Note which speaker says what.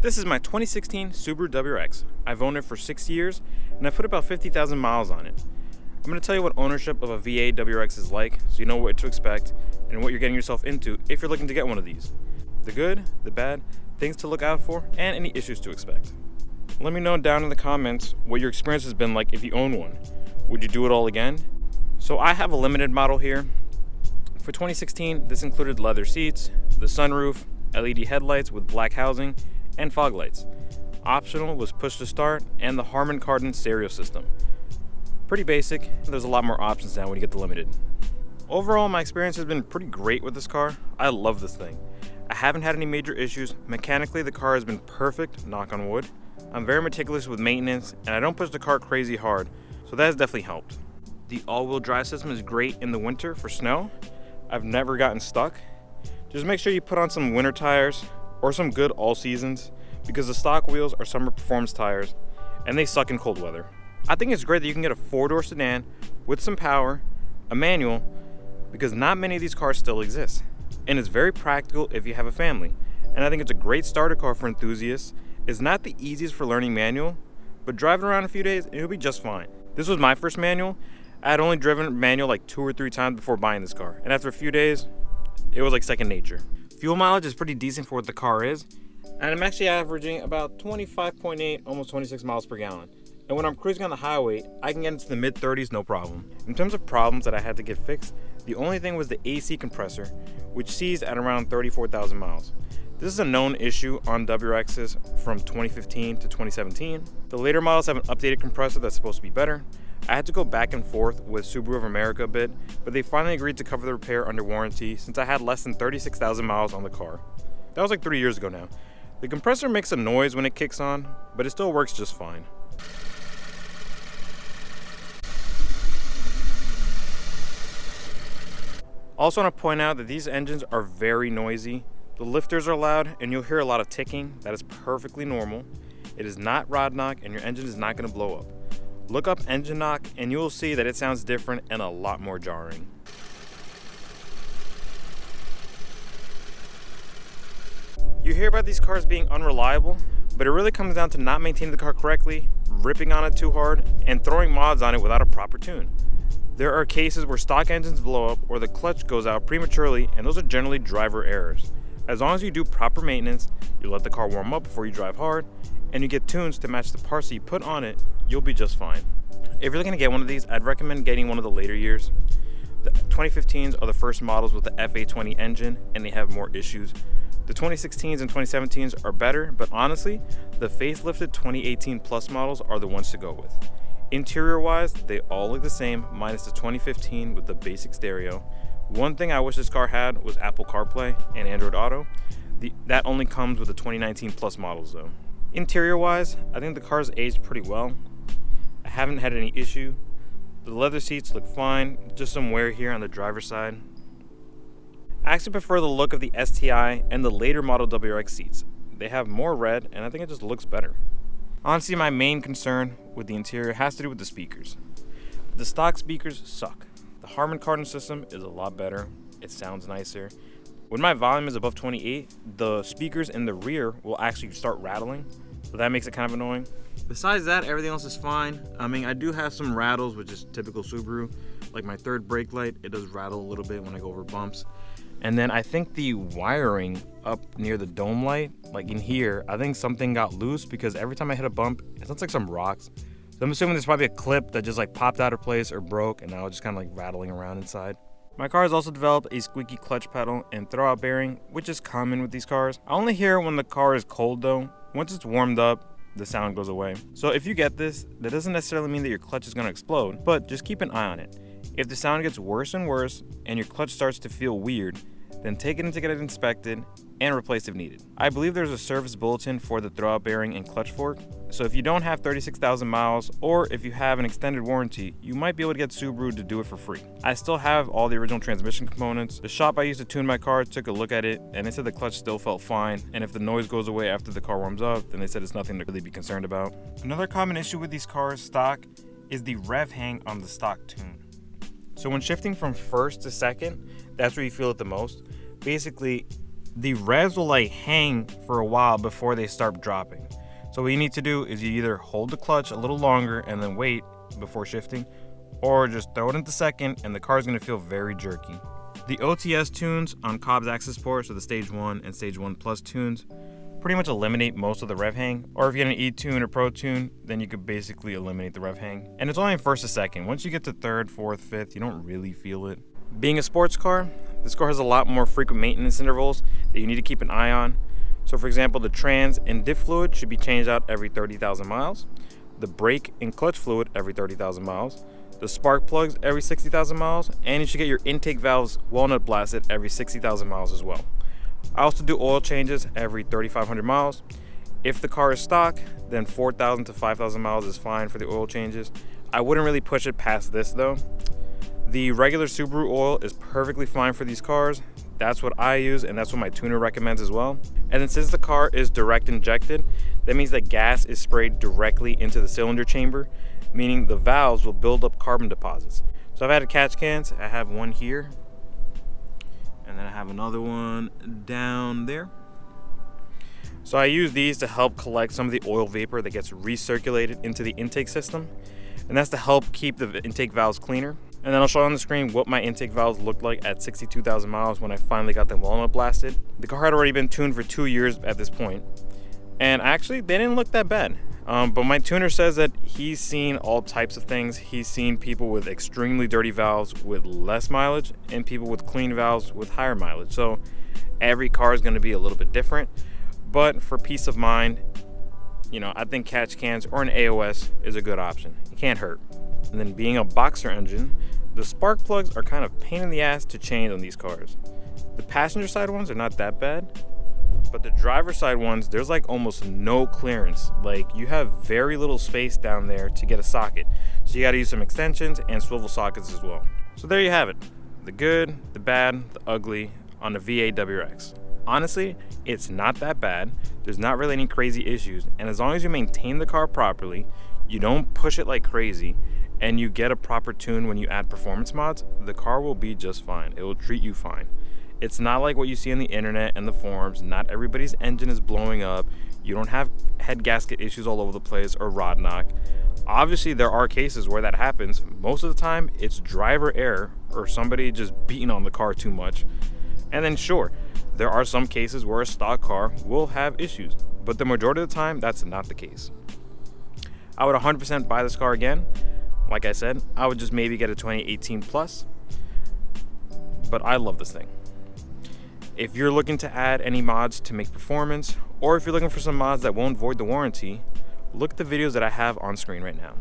Speaker 1: This is my 2016 Subaru WRX. I've owned it for 6 years and I've put about 50,000 miles on it. I'm going to tell you what ownership of a VA WRX is like so you know what to expect and what you're getting yourself into if you're looking to get one of these. The good, the bad, things to look out for, and any issues to expect. Let me know down in the comments what your experience has been like if you own one. Would you do it all again? So I have a limited model here. For 2016, this included leather seats, the sunroof, LED headlights with black housing, and fog lights. Optional was push to start and the Harman Kardon stereo system. Pretty basic, there's a lot more options now when you get the limited. Overall, my experience has been pretty great with this car. I love this thing. I haven't had any major issues. Mechanically, the car has been perfect, knock on wood. I'm very meticulous with maintenance and I don't push the car crazy hard, so that has definitely helped. The all-wheel drive system is great in the winter for snow. I've never gotten stuck. Just make sure you put on some winter tires or some good all seasons, because the stock wheels are summer performance tires and they suck in cold weather. I think it's great that you can get a 4-door sedan with some power, a manual, because not many of these cars still exist. And it's very practical if you have a family. And I think it's a great starter car for enthusiasts. It's not the easiest for learning manual, but drive it around a few days and you'll be just fine. This was my first manual. I had only driven manual like 2 or 3 times before buying this car. And after a few days, it was like second nature. Fuel mileage is pretty decent for what the car is, and I'm actually averaging about 25.8, almost 26 miles per gallon. And when I'm cruising on the highway, I can get into the mid-30s no problem. In terms of problems that I had to get fixed, the only thing was the AC compressor, which seized at around 34,000 miles. This is a known issue on WRXs from 2015 to 2017. The later models have an updated compressor that's supposed to be better. I had to go back and forth with Subaru of America a bit, but they finally agreed to cover the repair under warranty since I had less than 36,000 miles on the car. That was like 3 years ago now. The compressor makes a noise when it kicks on, but it still works just fine. Also want to point out that these engines are very noisy. The lifters are loud and you'll hear a lot of ticking. That is perfectly normal. It is not rod knock and your engine is not going to blow up. Look up engine knock and you will see that it sounds different and a lot more jarring. You hear about these cars being unreliable, but it really comes down to not maintaining the car correctly, ripping on it too hard, and throwing mods on it without a proper tune. There are cases where stock engines blow up or the clutch goes out prematurely, and those are generally driver errors. As long as you do proper maintenance, you let the car warm up before you drive hard, and you get tunes to match the parts that you put on it, you'll be just fine. If you're looking to get one of these, I'd recommend getting one of the later years. The 2015s are the first models with the FA20 engine and they have more issues. The 2016s and 2017s are better, but honestly, the facelifted 2018 Plus models are the ones to go with. Interior wise, they all look the same, minus the 2015 with the basic stereo. One thing I wish this car had was Apple CarPlay and Android Auto. That only comes with the 2019 Plus models though. Interior wise, I think the car's aged pretty well. I haven't had any issue. The leather seats look fine, just some wear here on the driver's side. I actually prefer the look of the STI and the later model WRX seats. They have more red and I think it just looks better. Honestly, my main concern with the interior has to do with the speakers. The stock speakers suck. The Harman Kardon system is a lot better. It sounds nicer. When my volume is above 28, the speakers in the rear will actually start rattling, so that makes it kind of annoying. Besides that, everything else is fine. I mean, I do have some rattles, which is typical Subaru. Like my third brake light, it does rattle a little bit when I go over bumps. And then I think the wiring up near the dome light, like in here, I think something got loose because every time I hit a bump, it sounds like some rocks. So I'm assuming there's probably a clip that just like popped out of place or broke, and now it's just kind of like rattling around inside. My car has also developed a squeaky clutch pedal and throwout bearing, which is common with these cars. I only hear it when the car is cold though. Once it's warmed up, the sound goes away. So if you get this, that doesn't necessarily mean that your clutch is going to explode, but just keep an eye on it. If the sound gets worse and worse and your clutch starts to feel weird, then take it in to get it inspected and replaced if needed. I believe there's a service bulletin for the throwout bearing and clutch fork. So if you don't have 36,000 miles or if you have an extended warranty, you might be able to get Subaru to do it for free. I still have all the original transmission components. The shop I used to tune my car took a look at it and they said the clutch still felt fine, and if the noise goes away after the car warms up, then they said it's nothing to really be concerned about. Another common issue with these cars stock is the Rev Hang on the stock tune. So when shifting from first to second, that's where you feel it the most. Basically, the revs will like hang for a while before they start dropping. So what you need to do is you either hold the clutch a little longer and then wait before shifting, or just throw it into second and the car is going to feel very jerky. The OTS tunes on Cobb's Access Port, so the Stage 1 and Stage 1 Plus tunes, pretty much eliminate most of the rev hang. Or if you get an E-tune or Pro tune, then you could basically eliminate the rev hang. And it's only in first to second. Once you get to third, fourth, fifth, you don't really feel it. Being a sports car, this car has a lot more frequent maintenance intervals that you need to keep an eye on. So for example, the trans and diff fluid should be changed out every 30,000 miles. The brake and clutch fluid every 30,000 miles. The spark plugs every 60,000 miles. And you should get your intake valves walnut blasted every 60,000 miles as well. I also do oil changes every 3,500 miles. If the car is stock, then 4,000 to 5,000 miles is fine for the oil changes. I wouldn't really push it past this though. The regular Subaru oil is perfectly fine for these cars. That's what I use and that's what my tuner recommends as well. And then since the car is direct injected, that means that gas is sprayed directly into the cylinder chamber, meaning the valves will build up carbon deposits. So I've had to catch cans. I have one here, and then I have another one down there. So I use these to help collect some of the oil vapor that gets recirculated into the intake system, and that's to help keep the intake valves cleaner. And then I'll show on the screen what my intake valves looked like at 62,000 miles when I finally got them walnut blasted. The car had already been tuned for 2 years at this point, and actually they didn't look that bad. But my tuner says that he's seen all types of things. He's seen people with extremely dirty valves with less mileage and people with clean valves with higher mileage. So every car is going to be a little bit different. But for peace of mind, you know, I think catch cans or an AOS is a good option. It can't hurt. And then being a boxer engine, the spark plugs are kind of pain in the ass to change on these cars. The passenger side ones are not that bad, but the driver side ones, there's like almost no clearance. Like you have very little space down there to get a socket. So you gotta use some extensions and swivel sockets as well. So there you have it. The good, the bad, the ugly on the V8 WRX. Honestly, it's not that bad. There's not really any crazy issues. And as long as you maintain the car properly, you don't push it like crazy, and you get a proper tune when you add performance mods, the car will be just fine. It will treat you fine. It's not like what you see on the internet and the forums. Not everybody's engine is blowing up. You don't have head gasket issues all over the place or rod knock. Obviously, there are cases where that happens. Most of the time, it's driver error or somebody just beating on the car too much. And then sure, there are some cases where a stock car will have issues, but the majority of the time, that's not the case. I would 100% buy this car again. Like I said, I would just maybe get a 2018 Plus, but I love this thing. If you're looking to add any mods to make performance, or if you're looking for some mods that won't void the warranty, look at the videos that I have on screen right now.